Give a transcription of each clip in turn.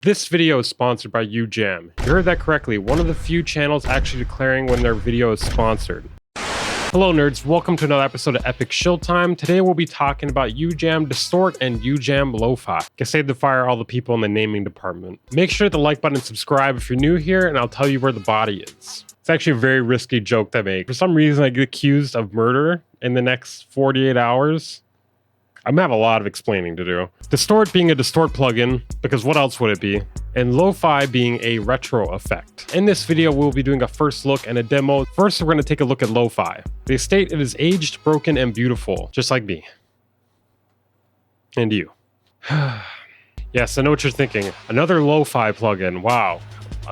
This video is sponsored by UJam. You heard that correctly, one of the few channels actually declaring when their video is sponsored. Hello nerds, welcome to another episode of Epic Shill Time. Today we'll be talking about UJam Distort and UJam Lofi. Can save the fire all the people in the naming department. Make sure to hit the like button and subscribe if you're new here, and I'll tell you where the body is. It's actually a very risky joke to make. For some reason I get accused of murder in the next 48 hours. I'm gonna have a lot of explaining to do. Distort being a Distort plugin, because what else would it be? And Lofi being a retro effect. In this video, we'll be doing a first look and a demo. First, we're gonna take a look at Lofi. They state it is aged, broken, and beautiful, just like me. And you. Yes, I know what you're thinking. Another Lofi plugin, wow.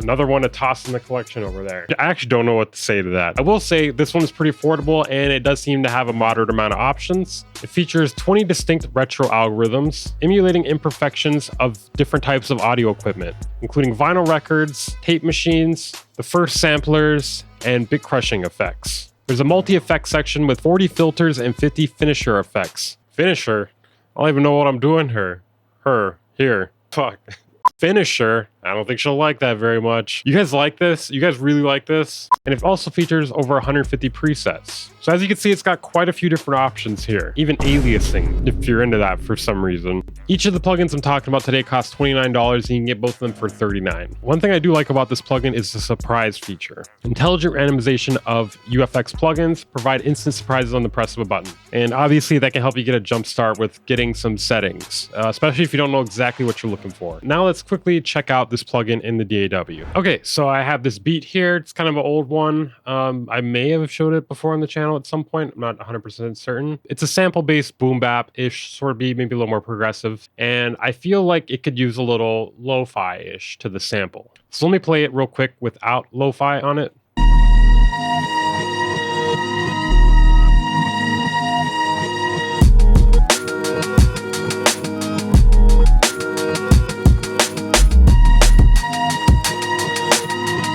Another one to toss in the collection over there. I actually don't know what to say to that. I will say this one is pretty affordable and it does seem to have a moderate amount of options. It features 20 distinct retro algorithms, emulating imperfections of different types of audio equipment, including vinyl records, tape machines, the first samplers, and bit crushing effects. There's a multi-effect section with 40 filters and 50 finisher effects. Finisher? I don't even know what I'm doing here. Here. Fuck. Finisher. I don't think she'll like that very much. You guys like this? You guys really like this? And it also features over 150 presets. So as you can see, it's got quite a few different options here, even aliasing if you're into that for some reason. Each of the plugins I'm talking about today costs $29 and you can get both of them for $39. One thing I do like about this plugin is the surprise feature. Intelligent randomization of UFX plugins provide instant surprises on the press of a button. And obviously that can help you get a jump start with getting some settings, especially if you don't know exactly what you're looking for. Now let's quickly check out this plugin in the DAW. Okay, so I have this beat here. It's kind of an old one. I may have showed it before on the channel at some point. I'm not 100% certain. It's a sample-based boom bap-ish sort of beat, maybe a little more progressive. And I feel like it could use a little lo-fi-ish to the sample. So let me play it real quick without lo-fi on it.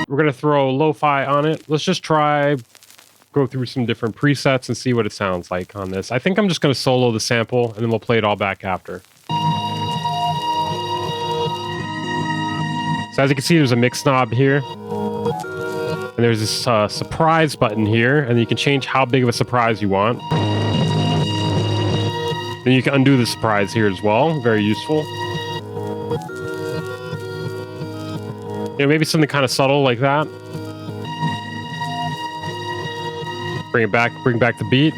We're going to throw lo-fi on it. Let's just go through some different presets and see what it sounds like on this. I think I'm just going to solo the sample and then we'll play it all back after. So as you can see, there's a mix knob here. And there's this surprise button here. And you can change how big of a surprise you want. Then you can undo the surprise here as well. Very useful. You know, maybe something kind of subtle like that. Bring back the beat.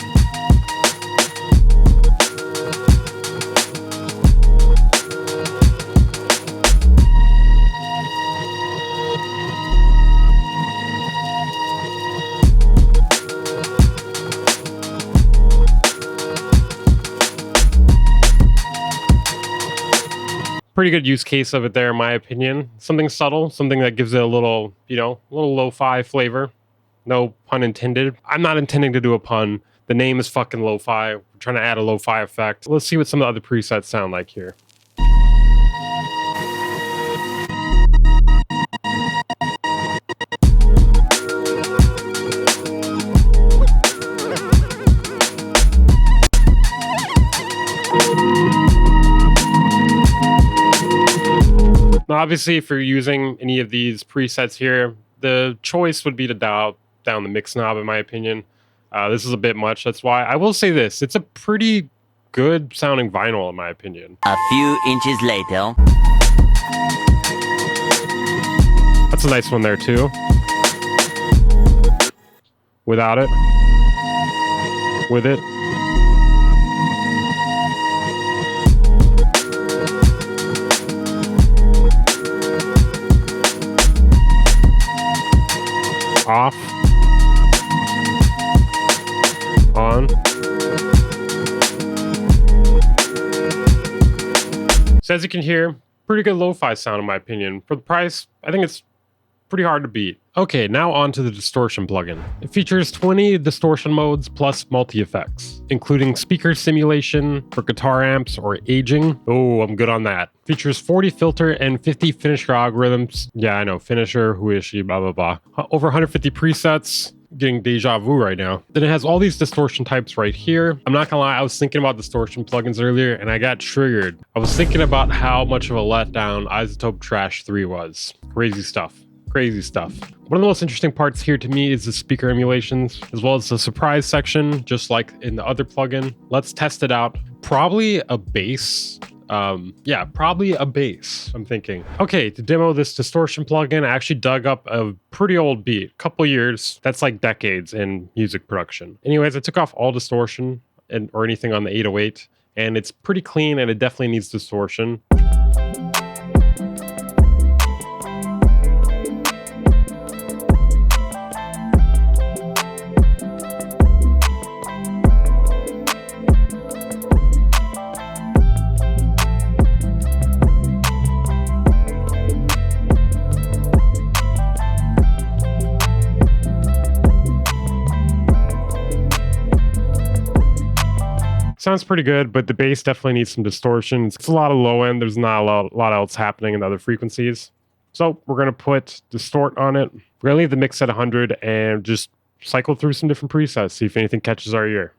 Pretty good use case of it there, in my opinion. Something subtle, something that gives it a little, you know, a little lo-fi flavor. No pun intended. I'm not intending to do a pun. The name is fucking lo-fi. We're trying to add a lo-fi effect. Let's see what some of the other presets sound like here. Now, obviously, if you're using any of these presets here, the choice would be to dial down the mix knob, in my opinion. This is a bit much. That's why I will say this. It's a pretty good sounding vinyl, in my opinion. A few inches later. That's a nice one there, too. Without it. With it. Off. On. So as you can hear, pretty good lo-fi sound in my opinion. For the price, I think it's pretty hard to beat. Okay, now on to the distortion plugin. It features 20 distortion modes plus multi-effects, including speaker simulation for guitar amps or aging. Oh, I'm good on that. Features 40 filter and 50 finisher algorithms. Yeah, I know, finisher, who is she, blah, blah, blah. Over 150 presets. getting deja vu right now. Then it has all these distortion types right here. I'm not gonna lie, I was thinking about distortion plugins earlier and I got triggered. I was thinking about how much of a letdown Isotope Trash 3 was. Crazy stuff. Crazy stuff. One of the most interesting parts here to me is the speaker emulations, as well as the surprise section, just like in the other plugin. Let's test it out. Probably a bass. Yeah, probably a bass, I'm thinking. Okay, to demo this distortion plugin, I actually dug up a pretty old beat, couple years. That's like decades in music production. Anyways, I took off all distortion or anything on the 808, and it's pretty clean and it definitely needs distortion. Sounds pretty good, but the bass definitely needs some distortion. It's a lot of low end. There's not a lot else happening in the other frequencies. So we're going to put Distort on it. We're going to leave the mix at 100 and just cycle through some different presets, see if anything catches our ear.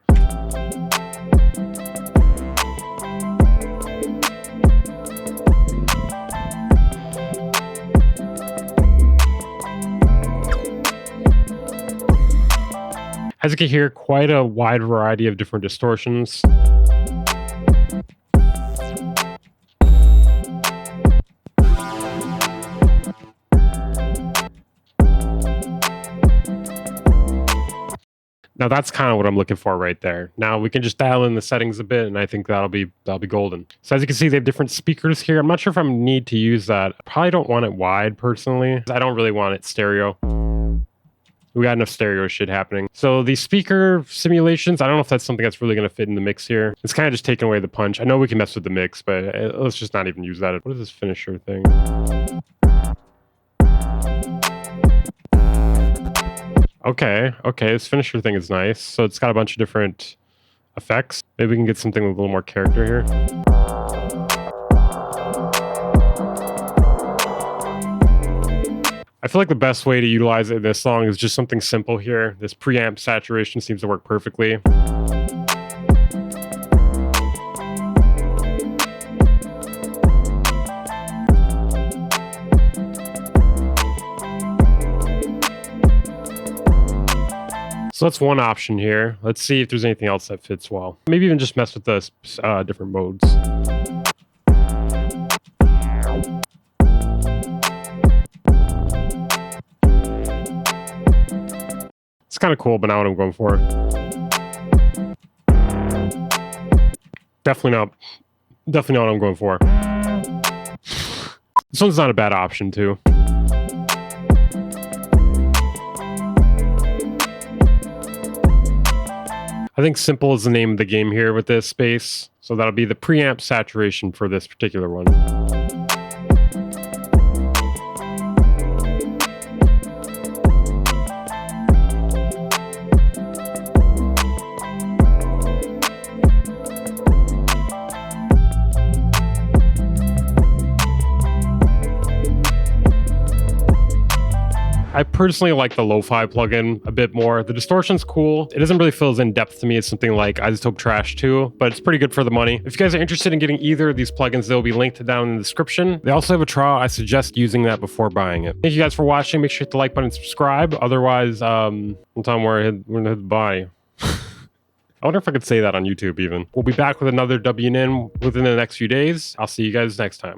As you can hear, quite a wide variety of different distortions. Now that's kind of what I'm looking for right there. Now we can just dial in the settings a bit, and I think that'll be golden. So as you can see, they have different speakers here. I'm not sure if I need to use that. Probably don't want it wide personally. I don't really want it stereo. We got enough stereo shit happening. So the speaker simulations, I don't know if that's something that's really going to fit in the mix here. It's kind of just taking away the punch. I know we can mess with the mix, but let's just not even use that. What is this finisher thing? Okay, this finisher thing is nice. So it's got a bunch of different effects. Maybe we can get something with a little more character here. I feel like the best way to utilize it in this song is just something simple here. This preamp saturation seems to work perfectly. So that's one option here. Let's see if there's anything else that fits well. Maybe even just mess with the different modes. It's kind of cool, but not what I'm going for. Definitely not what I'm going for. This one's not a bad option, too. I think simple is the name of the game here with this space. So that'll be the preamp saturation for this particular one. I personally like the Lofi plugin a bit more. The distortion's cool. It doesn't really feel as in-depth to me as something like Isotope Trash 2, but it's pretty good for the money. If you guys are interested in getting either of these plugins, they'll be linked down in the description. They also have a trial. I suggest using that before buying it. Thank you guys for watching. Make sure to hit the like button and subscribe. Otherwise, one time we're gonna hit buy. I wonder if I could say that on YouTube even. We'll be back with another W&N within the next few days. I'll see you guys next time.